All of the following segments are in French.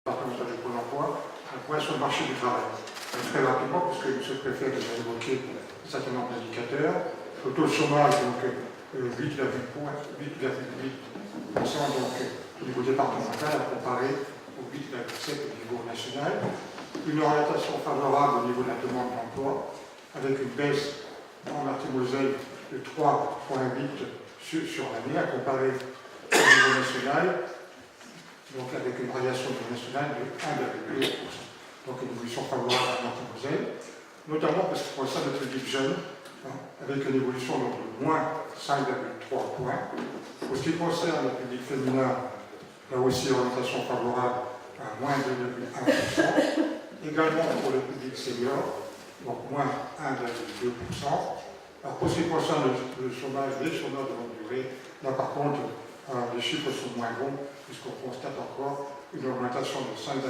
départemental de Pôle emploi, un point sur le marché du travail. Très rapidement, puisque M. le préfet a déjà évoqué un certain nombre d'indicateurs. Le taux de chômage, donc 8,8%, donc au niveau départemental, à comparer au 8,7% au niveau national. Une orientation favorable au niveau de la demande d'emploi, avec une baisse en Meurthe-et-Moselle de 3,8 sur l'année, à comparer au niveau national, donc avec une variation du national de 1,1%. Donc une évolution favorable à Meurthe-et-Moselle, notamment parce que pour ça notre public jeune, avec une évolution donc, de moins 5,3 points. Pour ce qui concerne le public féminin, là aussi orientation favorable à moins 2,1%. Également pour le public senior, donc moins 1,2%. Alors pour ce qui concerne le chômage, les chômeurs de longue durée, là par contre, les chiffres sont moins bons, puisqu'on constate encore une augmentation de 5,7%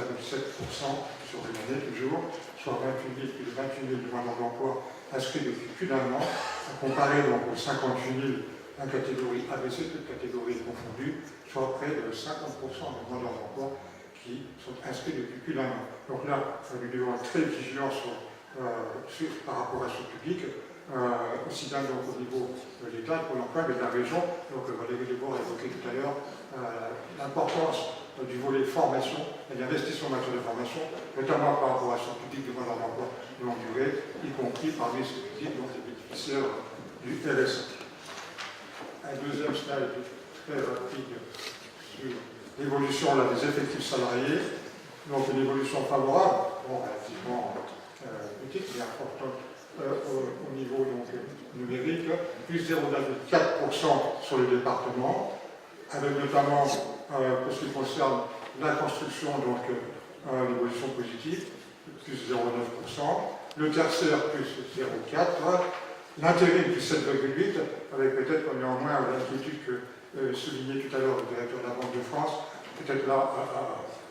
sur une année toujours, soit 28 000, plus de 28 000 demandeurs d'emploi inscrits depuis plus d'un an, à comparer donc aux 58 000 en catégorie ABC, toutes catégories confondues, soit près de 50% de demandeurs d'emploi qui sont inscrits depuis plus d'un an. Donc là, nous devons être très vigilants par rapport à ce public, aussi bien donc, au niveau de l'État, pour l'emploi, mais de la région. Donc Valérie Debord a évoqué tout à l'heure l'importance du volet formation et l'investissement en matière de formation, notamment par rapport à ce public demandeur d'emploi de longue durée, y compris parmi ce public, donc les bénéficiaires du RSA. Un deuxième slide très rapide sur l'évolution des effectifs salariés. Donc une évolution favorable, bon, relativement petite, mais importante au niveau donc, numérique, plus 0,4% sur le département, avec notamment, pour ce qui concerne la construction, donc l'évolution positive, plus 0,9%, le tertiaire, plus 0,4%, l'intérim, plus 7,8%, avec peut-être néanmoins l'inquiétude que soulignait tout à l'heure le directeur de la Banque de France, peut-être là,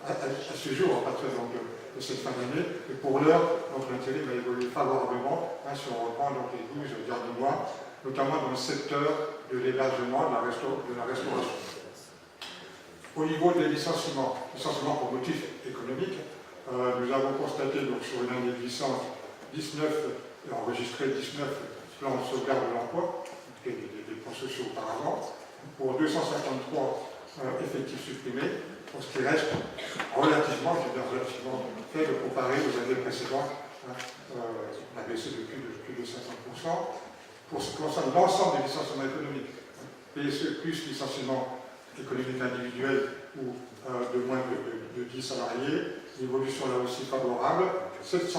à ce jour, à partir donc, de cette fin d'année, et pour l'heure, l'intérim a évolué favorablement, si on reprend donc, les 12 derniers mois, notamment dans le secteur de l'hébergement, de la restauration. Au niveau des licenciements pour motifs économiques, nous avons constaté donc, sur une année glissante 19, enregistré 19 plans de sauvegarde de l'emploi, des plans sociaux auparavant, pour 253 effectifs supprimés, pour ce qui reste relativement faible comparé aux années précédentes, on a baissé de plus de 50%. Pour ce qui concerne l'ensemble des licenciements économiques, PSE plus licenciements économiques individuels ou de moins de 10 salariés, l'évolution là aussi favorable, 713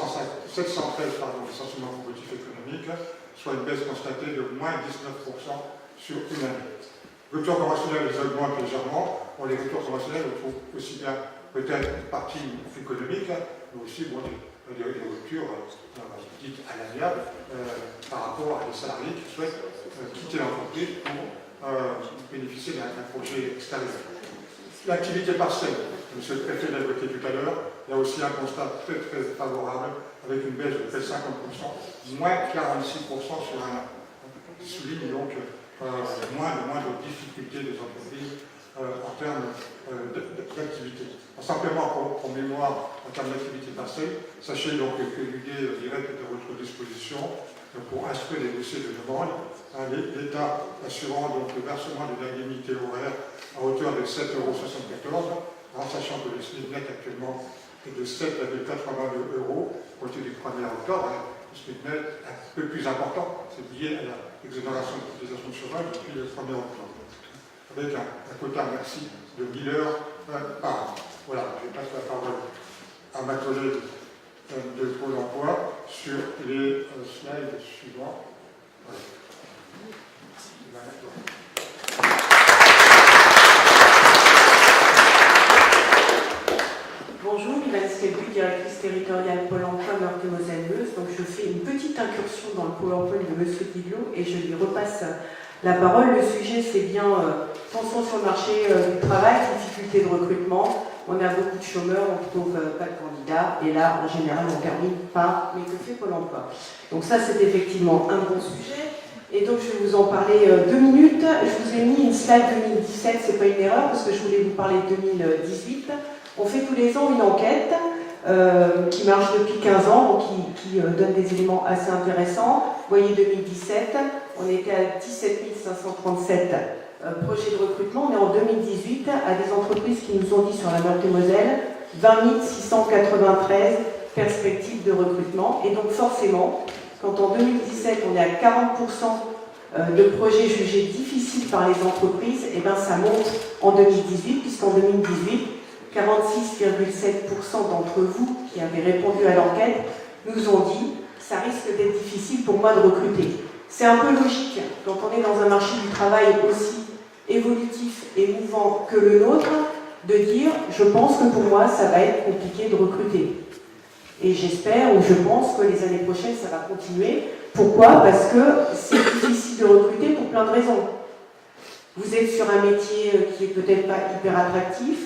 licenciements pour motifs économiques, soit une baisse constatée de moins 19% sur une année. Rupture conventionnelle, les augmentent légèrement. Bon, les ruptures conventionnelles, on trouve aussi bien peut-être une partie économique, mais aussi bon, des ruptures dites à l'amiable par rapport à des salariés qui souhaitent quitter l'entreprise pour bénéficier d'un projet extérieur. L'activité partielle, M. le préfet l'a évoqué tout à l'heure, il y a aussi un constat très favorable avec une baisse de près de 50%, moins 46% sur un an. Qui souligne donc moins de difficultés des entreprises en termes d'activité. Simplement pour mémoire, en termes d'activité partielle, sachez donc que l'idée directe est à votre disposition pour instruire les dossiers de demande, l'État assurant donc le versement de l'indemnité horaire à hauteur de 7,74 €, en sachant que le SMIC net actuellement est de 7,82 € au côté du 1er octobre. Le SMIC net est un peu plus important, c'est lié à l'exonération de cotisation de chômage depuis le 1er octobre, avec un quota maxi de 1000 heures par an. Voilà, je passe la parole à ma collègue de Pôle emploi sur les slides suivants. Voilà. Bonjour, Mélanie Skelbu, directrice territoriale Pôle emploi Meurthe-et-Moselle. Donc je fais une petite incursion dans le Pôle emploi de M. Guidelot et je lui repasse la parole. Le sujet c'est bien tension sur le marché du travail, difficulté de recrutement. On a beaucoup de chômeurs, on ne trouve pas de candidats et là en général on termine par mais que fait Pôle emploi. Donc ça c'est effectivement un bon sujet. Et donc je vais vous en parler 2 minutes. Je vous ai mis une slide 2017, c'est pas une erreur parce que je voulais vous parler de 2018. On fait tous les ans une enquête qui marche depuis 15 ans, donc qui donne des éléments assez intéressants. Vous voyez, 2017, on était à 17 537 projets de recrutement, mais en 2018, à des entreprises qui nous ont dit sur la Meurthe-et-Moselle, 20 693 perspectives de recrutement. Et donc forcément, quand en 2017, on est à 40% de projets jugés difficiles par les entreprises, et bien ça monte en 2018, puisqu'en 2018, 46,7% d'entre vous qui avez répondu à l'enquête nous ont dit « ça risque d'être difficile pour moi de recruter ». C'est un peu logique quand on est dans un marché du travail aussi évolutif et mouvant que le nôtre, de dire « je pense que pour moi ça va être compliqué de recruter ». Et j'espère ou je pense que les années prochaines ça va continuer. Pourquoi? Parce que c'est difficile de recruter pour plein de raisons. Vous êtes sur un métier qui est peut-être pas hyper attractif.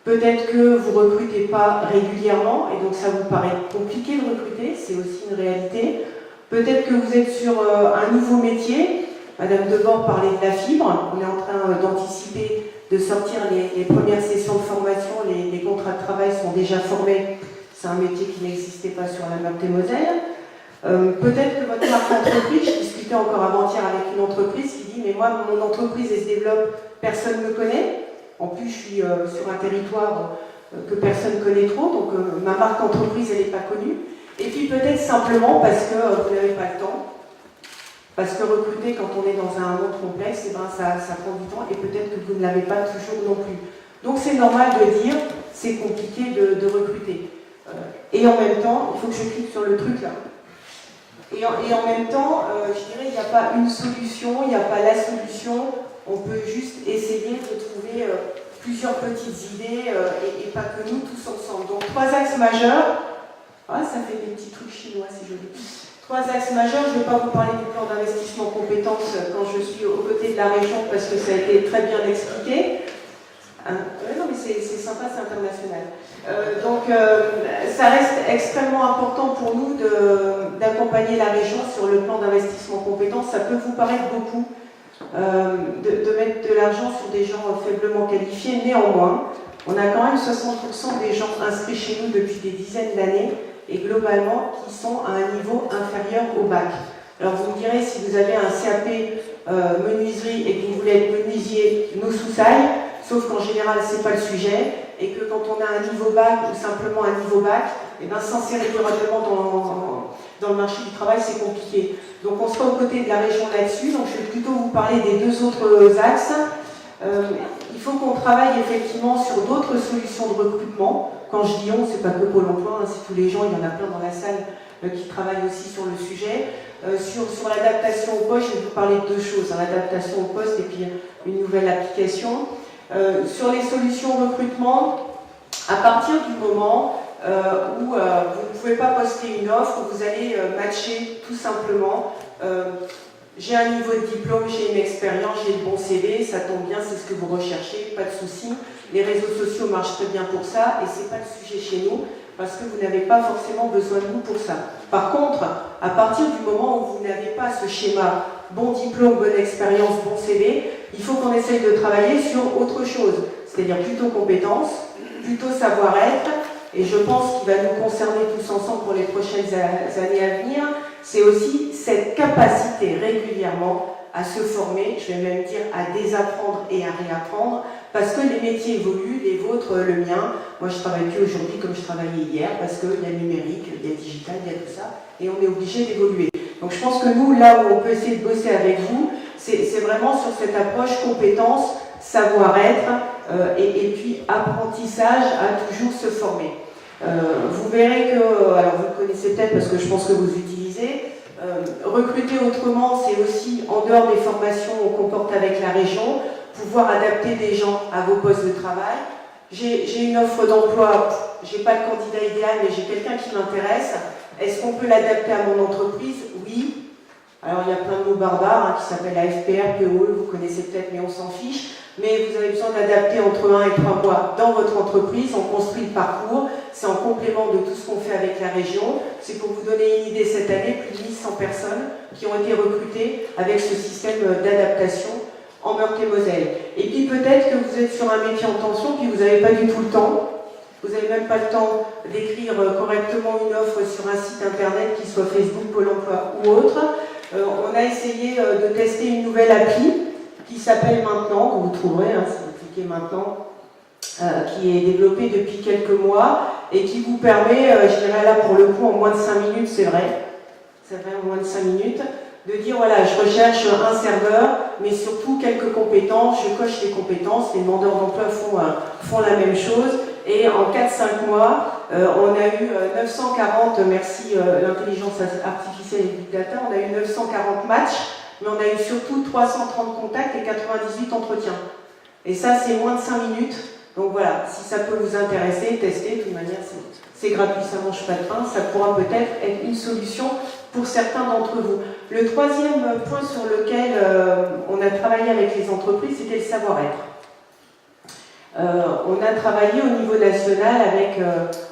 Peut-être que vous ne recrutez pas régulièrement et donc ça vous paraît compliqué de recruter, c'est aussi une réalité. Peut-être que vous êtes sur un nouveau métier. Madame Debord parlait de la fibre. On est en train d'anticiper de sortir les premières sessions de formation. Les contrats de travail sont déjà formés. C'est un métier qui n'existait pas sur la Meurthe-et-Moselle. Peut-être que votre marque d'entreprise, je discutais encore avant-hier avec une entreprise qui dit « mais moi, mon entreprise, elle se développe, personne ne me connaît ». En plus, je suis sur un territoire que personne ne connaît trop, donc ma marque d'entreprise, elle n'est pas connue. Et puis peut-être simplement parce que vous n'avez pas le temps, parce que recruter quand on est dans un monde complexe, eh ben, ça prend du temps, et peut-être que vous ne l'avez pas toujours non plus. Donc c'est normal de dire, c'est compliqué de recruter. Et en même temps, il faut que je clique sur le truc là. Et en même temps, je dirais, il n'y a pas une solution, il n'y a pas la solution. On peut juste essayer de trouver plusieurs petites idées et pas que nous tous ensemble. Donc 3 axes majeurs. Ah, ça fait des petits trucs chinois, c'est joli. 3 axes majeurs. Je ne vais pas vous parler du plan d'investissement compétences quand je suis aux côtés de la région parce que ça a été très bien expliqué. Non mais c'est sympa, c'est international. Donc ça reste extrêmement important pour nous d'accompagner la région sur le plan d'investissement compétences. Ça peut vous paraître beaucoup. De mettre de l'argent sur des gens faiblement qualifiés. Néanmoins, on a quand même 60% des gens inscrits chez nous depuis des dizaines d'années et globalement qui sont à un niveau inférieur au bac. Alors vous me direz, si vous avez un CAP menuiserie et que vous voulez être menuisier, nos sous-sailles, sauf qu'en général c'est pas le sujet et que quand on a un niveau bac ou simplement un niveau bac, et bien s'insérer durablement dans le marché du travail, c'est compliqué. Donc on sera aux côtés de la région là-dessus, donc je vais plutôt vous parler des 2 autres axes. Il faut qu'on travaille effectivement sur d'autres solutions de recrutement. Quand je dis on, c'est pas que Pôle emploi, hein, c'est tous les gens, il y en a plein dans la salle qui travaillent aussi sur le sujet. Sur l'adaptation au poste, je vais vous parler de 2 choses, hein, l'adaptation au poste et puis une nouvelle application. Sur les solutions de recrutement, à partir du moment où vous ne pouvez pas poster une offre, vous allez matcher tout simplement. J'ai un niveau de diplôme, j'ai une expérience, j'ai le bon CV, ça tombe bien, c'est ce que vous recherchez, pas de souci. Les réseaux sociaux marchent très bien pour ça et c'est pas le sujet chez nous parce que vous n'avez pas forcément besoin de nous pour ça. Par contre, à partir du moment où vous n'avez pas ce schéma bon diplôme, bonne expérience, bon CV, il faut qu'on essaye de travailler sur autre chose, c'est-à-dire plutôt compétences, plutôt savoir-être. Et je pense qu'il va nous concerner tous ensemble pour les prochaines années à venir, c'est aussi cette capacité régulièrement à se former, je vais même dire à désapprendre et à réapprendre, parce que les métiers évoluent, les vôtres, le mien. Moi je ne travaille plus aujourd'hui comme je travaillais hier, parce qu'il y a le numérique, il y a le digital, il y a tout ça, et on est obligé d'évoluer. Donc je pense que nous, là où on peut essayer de bosser avec vous, c'est vraiment sur cette approche compétence, savoir-être, et puis apprentissage à toujours se former. Vous verrez que, alors vous le connaissez peut-être parce que je pense que vous utilisez, recruter autrement, c'est aussi en dehors des formations qu'on porte avec la région, pouvoir adapter des gens à vos postes de travail. J'ai une offre d'emploi, j'ai pas le candidat idéal, mais j'ai quelqu'un qui m'intéresse. Est-ce qu'on peut l'adapter à mon entreprise? Oui. Alors il y a plein de mots barbares qui s'appellent AFPR, POE, vous connaissez peut-être, mais on s'en fiche. Mais vous avez besoin d'adapter entre 1 et 3 mois dans votre entreprise, on construit le parcours, c'est en complément de tout ce qu'on fait avec la région. C'est pour vous donner une idée, cette année, plus de 1100 personnes qui ont été recrutées avec ce système d'adaptation en Meurthe-et-Moselle. Et puis peut-être que vous êtes sur un métier en tension, puis vous n'avez pas du tout le temps, vous n'avez même pas le temps d'écrire correctement une offre sur un site internet qui soit Facebook, Pôle emploi ou autre. On a essayé de tester une nouvelle appli qui s'appelle Maintenant, que vous trouverez, hein, si vous cliquez Maintenant, qui est développée depuis quelques mois et qui vous permet, je dirais là pour le coup en moins de 5 minutes, c'est vrai en moins de 5 minutes, de dire voilà, je recherche un serveur, mais surtout quelques compétences, je coche les compétences, les demandeurs d'emploi font la même chose, et en 4-5 mois, on a eu 940, merci l'intelligence artificielle et Big Data, on a eu 940 matchs, mais on a eu surtout 330 contacts et 98 entretiens. Et ça, c'est moins de 5 minutes. Donc voilà, si ça peut vous intéresser, testez, de toute manière, c'est gratuit, ça ne mange pas de pain, ça pourra peut-être être une solution pour certains d'entre vous. Le troisième point sur lequel on a travaillé avec les entreprises, c'était le savoir-être. On a travaillé au niveau national avec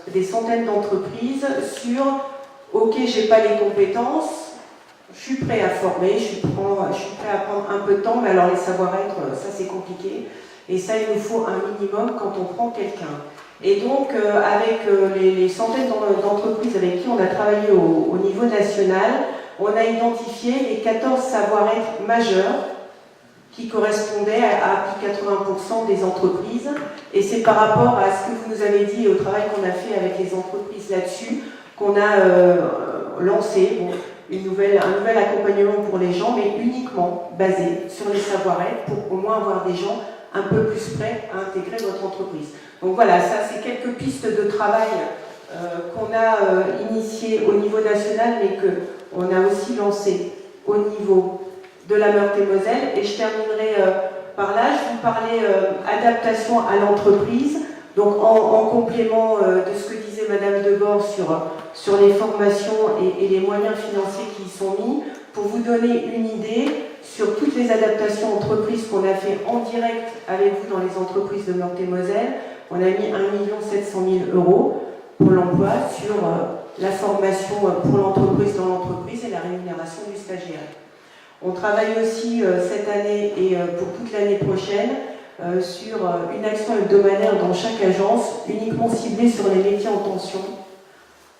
des centaines d'entreprises sur « Ok, je n'ai pas les compétences, je suis prêt à former, je suis prêt à prendre un peu de temps, mais alors les savoir-être, ça c'est compliqué. Et ça, il nous faut un minimum quand on prend quelqu'un. » Et donc, avec les centaines d'entreprises avec qui on a travaillé au niveau national, on a identifié les 14 savoir-être majeurs qui correspondaient à plus de 80% des entreprises. Et c'est par rapport à ce que vous nous avez dit et au travail qu'on a fait avec les entreprises là-dessus qu'on a lancé un nouvel accompagnement pour les gens, mais uniquement basé sur les savoir-être pour au moins avoir des gens un peu plus prêts à intégrer votre entreprise. Donc voilà, ça c'est quelques pistes de travail qu'on a initiées au niveau national, mais qu'on a aussi lancé au niveau de la Meurthe-et-Moselle. Et je terminerai par là, je vous parlais adaptation à l'entreprise, donc en complément de ce que disait Madame Debord sur les formations et les moyens financiers qui y sont mis, pour vous donner une idée sur toutes les adaptations entreprises qu'on a fait en direct avec vous dans les entreprises de Meurthe-et-Moselle. On a mis 1 700 000 € pour l'emploi sur la formation pour l'entreprise dans l'entreprise et la rémunération du stagiaire. On travaille aussi cette année et pour toute l'année prochaine sur une action hebdomadaire dans chaque agence, uniquement ciblée sur les métiers en tension.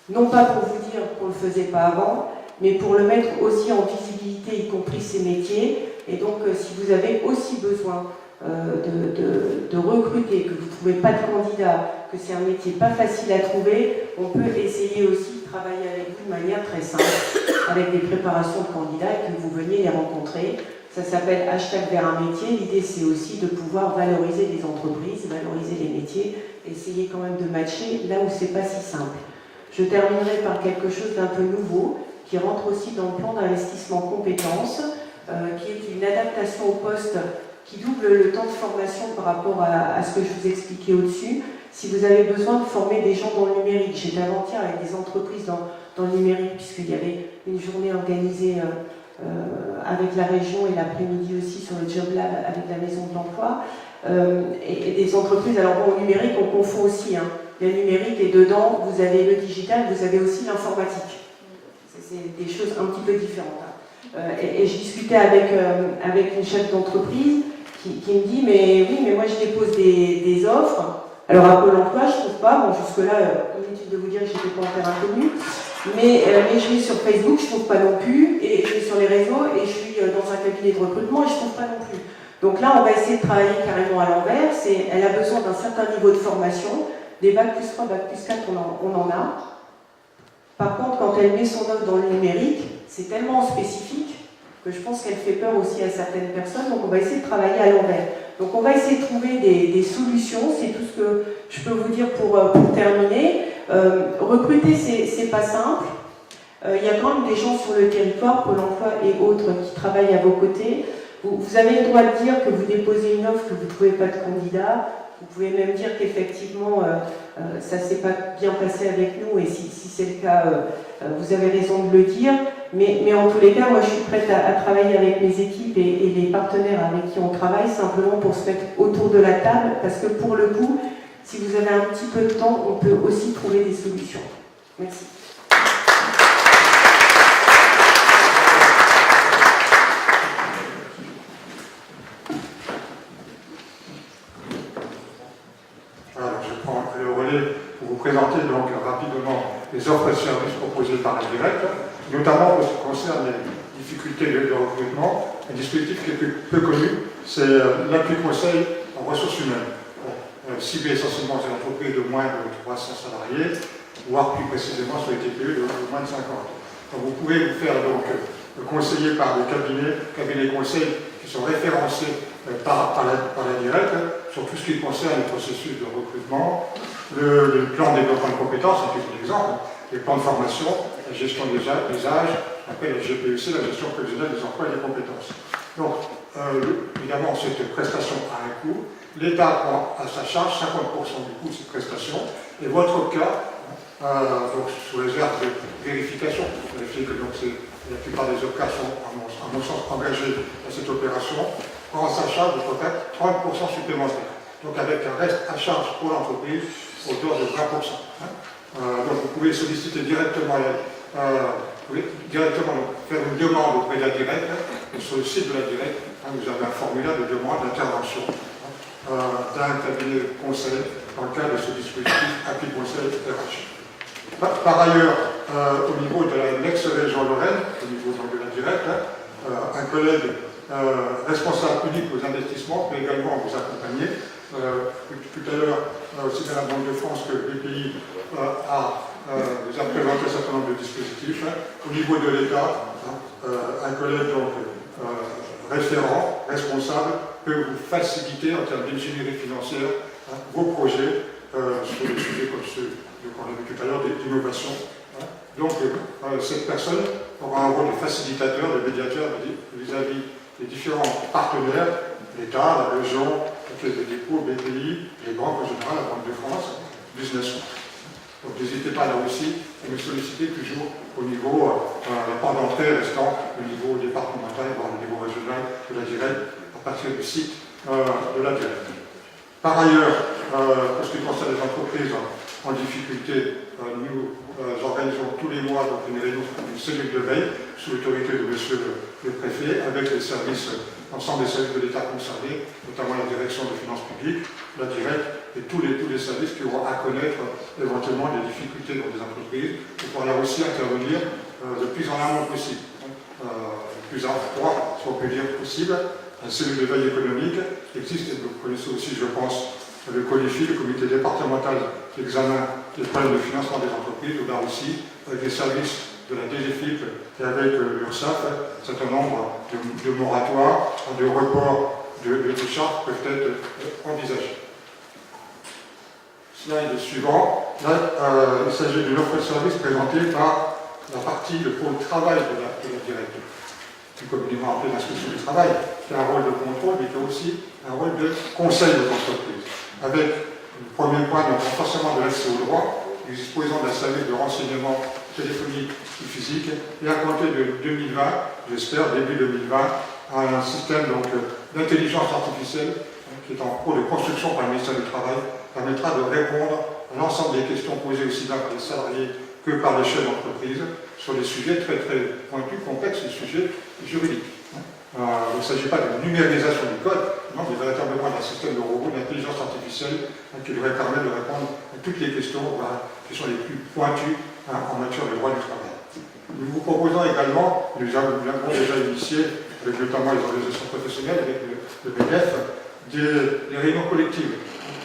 Non pas pour vous dire qu'on ne le faisait pas avant, mais pour le mettre aussi en visibilité, y compris ces métiers. Et donc, si vous avez aussi besoin de recruter, que vous ne trouvez pas de candidat, que c'est un métier pas facile à trouver, on peut essayer aussi de travailler avec vous de manière très simple, avec des préparations de candidats et que vous veniez les rencontrer. Ça s'appelle # vers un métier. L'idée, c'est aussi de pouvoir valoriser les entreprises, valoriser les métiers, essayer quand même de matcher là où c'est pas si simple. Je terminerai par quelque chose d'un peu nouveau, qui rentre aussi dans le plan d'investissement compétences, qui est une adaptation au poste qui double le temps de formation par rapport à ce que je vous expliquais au-dessus. Si vous avez besoin de former des gens dans le numérique, j'étais avant-hier avec des entreprises dans le numérique, puisqu'il y avait une journée organisée avec la région et l'après-midi aussi sur le Job Lab avec la Maison de l'Emploi, et des entreprises, alors bon, au numérique on confond aussi, hein. Il y a le numérique et dedans vous avez le digital, vous avez aussi l'informatique. C'est des choses un petit peu différentes. Hein. Et je discutais avec une chef d'entreprise qui me dit mais oui, mais moi je dépose des offres. Alors à Pôle emploi, je trouve pas, bon jusque-là, inutile de vous dire que j'étais pas en terre inconnue, mais je vais sur Facebook, je trouve pas non plus, et je vais sur les réseaux et je suis dans un cabinet de recrutement et je trouve pas non plus. Donc là, on va essayer de travailler carrément à l'envers. Elle a besoin d'un certain niveau de formation, des bac plus 3, bac plus 4, on en a. Par contre, quand elle met son offre dans le numérique, c'est tellement spécifique que je pense qu'elle fait peur aussi à certaines personnes, donc on va essayer de travailler à l'envers. Donc on va essayer de trouver des solutions, c'est tout ce que je peux vous dire pour terminer. Recruter, c'est pas simple. Il y a quand même des gens sur le territoire, Pôle emploi et autres, qui travaillent à vos côtés. Vous avez le droit de dire que vous déposez une offre, que vous ne trouvez pas de candidat. Vous pouvez même dire qu'effectivement, ça ne s'est pas bien passé avec nous, et si c'est le cas, vous avez raison de le dire. Mais en tous les cas, moi je suis prête à travailler avec mes équipes et les partenaires avec qui on travaille, simplement pour se mettre autour de la table, parce que pour le coup, si vous avez un petit peu de temps, on peut aussi trouver des solutions. Merci. Voilà, je prends le relais. présenter donc rapidement les offres de services proposées par la directe, notamment pour ce qui concerne les difficultés de recrutement. Un dispositif qui est peu connu, c'est l'appui conseil en ressources humaines, ciblé essentiellement sur les entreprises de moins de 300 salariés, voire plus précisément sur les TPE de moins de 50. Donc vous pouvez vous faire donc conseiller par des cabinets conseils qui sont référencés par la directe sur tout ce qui concerne le processus de recrutement, le plan de développement de compétences, c'est un exemple, les plans de formation, la gestion des âges, on appelle la GPEC, la gestion prévisionnelle des emplois et des compétences. Donc, évidemment, cette prestation a un coût. L'État prend à sa charge 50% du coût de cette prestation. Et votre cas, donc, sous réserve de vérification, vérifier que donc, la plupart des autres cas sont, à mon sens, engagés dans cette opération, prend à sa charge de peut-être 30% supplémentaire. Donc, avec un reste à charge pour l'entreprise autour de 20%. Donc, vous pouvez solliciter directement faire une demande auprès de la directe, et sur le site de la directe, vous avez un formulaire de demande d'intervention d'un cabinet de conseil dans le cadre de ce dispositif appui conseil RH. Par ailleurs, au niveau de l'ex-région Lorraine, au niveau de la directe, un collègue responsable unique aux investissements peut également vous accompagner. Tout à l'heure, aussi bien la Banque de France que le BPI vous a présenté un certain nombre de dispositifs. Au niveau de l'État, un collègue donc, référent, responsable, peut vous faciliter en termes d'ingénierie financière vos projets sur des sujets comme ceux qu'on a vu tout à l'heure, d'innovation. Donc, cette personne aura un rôle de facilitateur, de médiateur vis-à-vis des différents partenaires, l'État, la région, la Caisse des dépôts, BPI, les banques en général, la Banque de France, Business. Donc n'hésitez pas là aussi à nous solliciter toujours au niveau, la porte d'entrée restant au niveau départemental, voire au niveau régional de la directe, à partir du site de la directe. Par ailleurs, pour ce qui concerne les entreprises en difficulté, nous organisons tous les mois donc, une réunion, une cellule de veille sous l'autorité de monsieur le préfet, avec les services, l'ensemble des services de l'État concernés, notamment la direction des finances publiques, la directe, et tous les services qui auront à connaître éventuellement des difficultés dans des entreprises, pour pouvoir là aussi intervenir le plus en amont possible, le plus en froid, si on peut dire, possible. La cellule de veille économique existe, et vous connaissez aussi, je pense, le CONIFI, le comité départemental d'examen des problèmes de financement des entreprises, où là aussi, avec les services de la DGFIP et avec l'URSSAF, un certain nombre de moratoires, de reports de charges peuvent être envisagés. Slide suivant. Là, il s'agit d'une offre de service présentée par la partie, le pôle travail de la directive, plus communément appelée l'inspection du travail, qui a un rôle de contrôle, mais qui a aussi un rôle de conseil aux entreprises. Avec le premier point, le renforcement de l'accès au droit, nous disposons d'un service de renseignement téléphonique et physique, et à compter de 2020, j'espère, début 2020, un système d'intelligence artificielle qui est en cours de construction par le ministère du Travail, permettra de répondre à l'ensemble des questions posées aussi bien par les salariés que par les chefs d'entreprise sur des sujets très très pointus, complexes, des sujets juridiques. Il ne s'agit pas de numérisation du code, non, mais véritablement d'un système de robot d'intelligence artificielle qui devrait permettre de répondre à toutes les questions qui sont les plus pointues en matière de droit du travail. Nous vous proposons également, nous avons déjà initié, avec notamment les organisations professionnelles, avec le MEDEF, des réunions collectives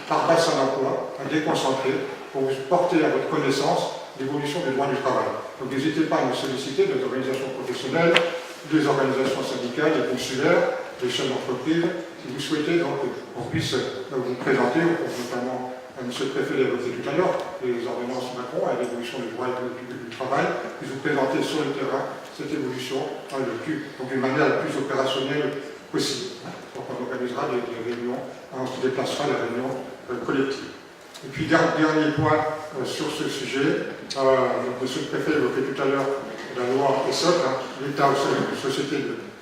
par bassin d'emploi, à déconcentrer, pour vous porter à votre connaissance l'évolution des droits du travail. Donc n'hésitez pas à nous solliciter des organisations professionnelles, des organisations syndicales, des consulaires, des chefs d'entreprise, si vous souhaitez donc qu'on puisse vous présenter, notamment M. le Préfet l'a évoqué tout à l'heure, les ordonnances Macron à l'évolution des droits du travail, puis vous présenter sur le terrain cette évolution donc d'une manière la plus opérationnelle possible. Donc on organisera des réunions, on se déplacera les réunions collectives. Et puis dernier point sur ce sujet, M. le Préfet évoquait tout à l'heure la loi ESSOC, l'État au sein d'une société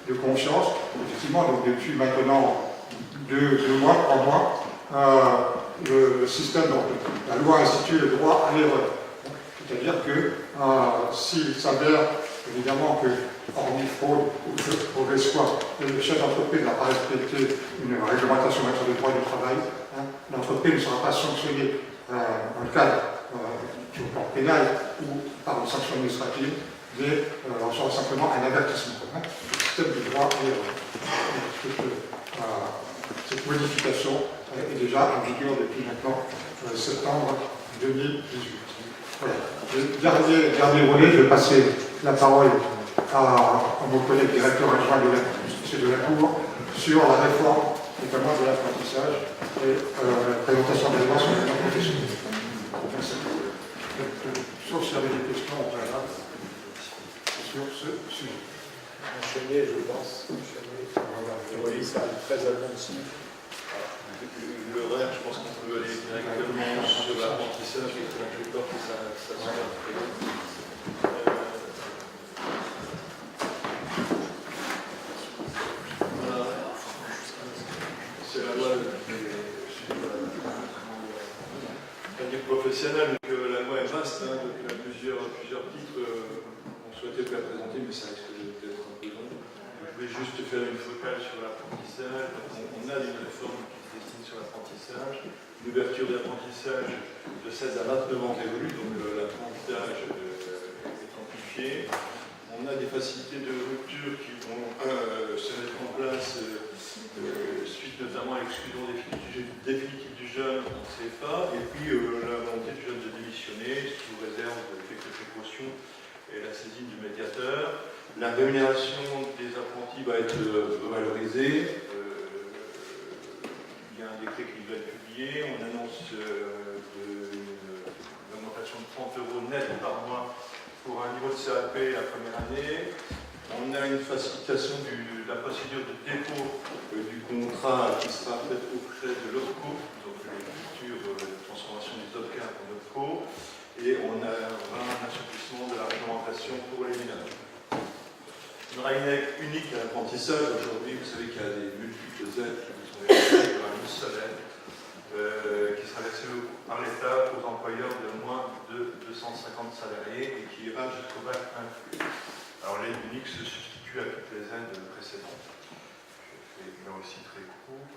de confiance. Effectivement, donc depuis maintenant 2 mois, 3 mois, le système, donc, la loi institue le droit à l'erreur. C'est-à-dire que s'il s'avère évidemment que, hormis fraude ou mauvaise foi, le chef d'entreprise n'a pas respecté une réglementation en matière de droit du travail, l'entreprise ne sera pas sanctionnée dans le cadre pénale ou par une sanction administrative, mais on sera simplement un avertissement. Le système du droit cette modification est déjà en vigueur depuis maintenant septembre 2018. Voilà. Le dernier volet, je vais passer la parole à mon collègue directeur adjoint de la Cour sur la réforme, notamment de l'apprentissage et la présentation des lois sur les plans professionnels. Merci. Sauf s'il y avait des questions au préalable sur ce sujet. Enchaîner, je pense. Oui, ça va très abouti. L'horaire, je pense qu'on peut aller directement sur l'apprentissage, et que j'ai peur que ça soit très long. Voilà. C'est la loi du professionnel, donc la loi est vaste, hein, donc il y a plusieurs titres qu'on souhaitait vous la présenter, mais ça risque d'être un peu long. Je vais juste faire une focale sur l'apprentissage. On a une réforme qui se destine sur l'apprentissage, une ouverture d'apprentissage de 16 à 29 ans révolue, donc l'apprentissage est amplifié. On a des facilités de rupture qui vont se mettre en place suite notamment à l'exclusion définitive du jeune en CFA, et puis la volonté du jeune de démissionner sous réserve de quelques précautions et la saisine du médiateur. La rémunération des apprentis va être valorisée. Il y a un décret qui va être publié. On annonce une augmentation de 30 € net par mois pour un niveau de CAP la première année. On a une facilitation de la procédure de dépôt du contrat qui sera faite auprès de l'OPCO, donc les futures transformations des OPCA en OPCO. Et on a un assouplissement de la réglementation pour les mineurs. On aura une aide unique à l'apprentissage. Aujourd'hui, vous savez qu'il y a des multiples aides qui sont versées par une seule aide, qui sera versée par l'État aux employeurs de moins de 250 salariés et qui ira jusqu'au bac inclus. Alors l'aide unique se substitue à toutes les aides précédentes. Je fais là aussi très court.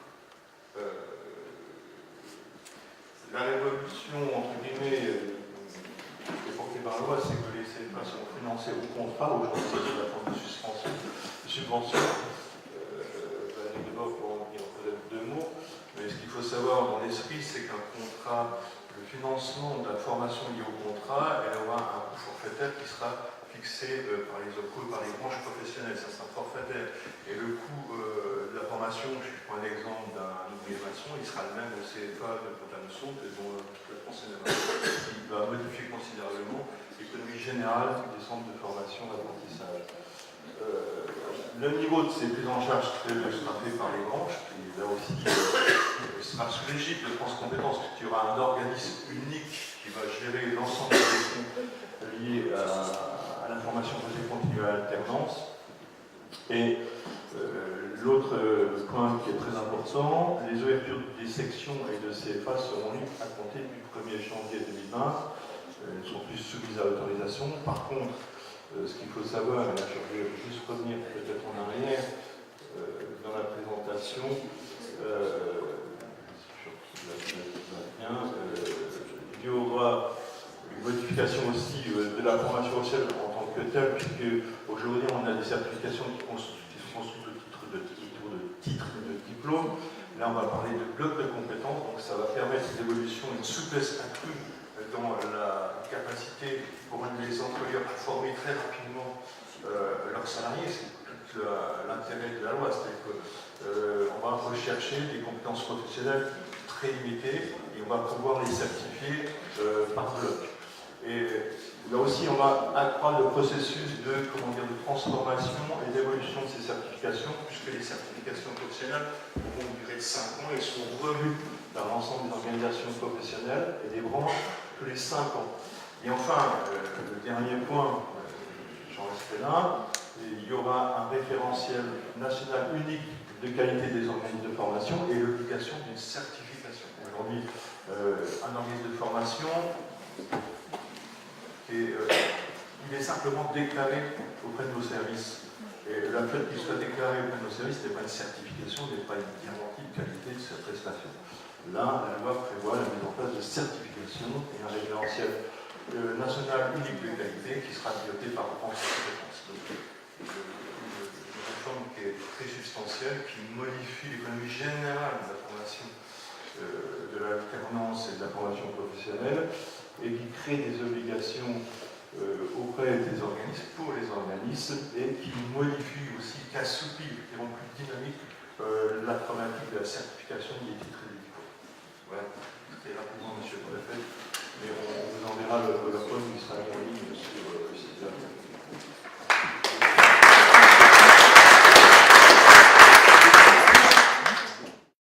La révolution, entre guillemets, qui est portée par la loi, c'est que les CFA sont financés au contrat. Aujourd'hui, c'est sous la forme de suspension, de subvention. Valérie Debord pour en dire peut-être deux mots. Mais ce qu'il faut savoir dans l'esprit, c'est qu'un contrat, le financement de la formation liée au contrat, elle aura un coût forfaitaire qui sera fixé par les OPCO, par les branches professionnelles. Ça sera forfaitaire. Et le coût de la formation, je prends l'exemple d'un ouvrier maçon, il sera le même au CFA de Pont-à-Mousson que dans la France qui va modifier considérablement l'économie générale des centres de formation d'apprentissage. Le niveau de ces prises en charge sera fait par les branches, qui là aussi sera sous l'égide de France Compétences, puisqu'il y aura un organisme unique qui va gérer l'ensemble des questions liées à la formation continue à l'alternance. Et l'autre point qui est très important, les ouvertures des sections et de CFA seront lues à compter du 1er janvier 2020. Elles ne sont plus soumises à l'autorisation. Par contre, ce qu'il faut savoir, et là je vais juste revenir peut-être en arrière dans la présentation, il y aura une modification aussi de la formation officielle en tant que telle, puisque aujourd'hui on a des certifications qui sont construites au titre de titres et de diplômes. Là on va parler de blocs de compétences, donc ça va permettre l'évolution, une souplesse accrue dans la capacité pour les employeurs à former très rapidement leurs salariés. C'est tout l'intérêt de la loi, c'est-à-dire qu'on va rechercher des compétences professionnelles très limitées et on va pouvoir les certifier par bloc. Et là aussi, on va accroître le processus de transformation et d'évolution de ces certifications, puisque les certifications professionnelles auront une durée de 5 ans et seront revues par l'ensemble des organisations professionnelles et des branches tous les 5 ans. Et enfin, le dernier point, j'en resterai là, il y aura un référentiel national unique de qualité des organismes de formation et l'obligation d'une certification. Aujourd'hui, un organisme de formation, il est simplement déclaré auprès de nos services. Et le fait qu'il soit déclaré auprès de nos services n'est pas une certification, n'est pas une garantie de qualité de cette prestation. Là, la loi prévoit la mise en place de certification et un référentiel national unique de qualité qui sera piloté par France Compétences. Donc, une réforme qui est très substantielle, qui modifie l'économie générale de la formation, de l'alternance et de la formation professionnelle, et qui crée des obligations auprès des organismes, pour les organismes, et qui modifie aussi, qui assouplit, qui rend plus dynamique la problématique de la certification des titres médicaux. Voilà, c'était rapidement, monsieur le préfet, mais on vous enverra le PowerPoint qui sera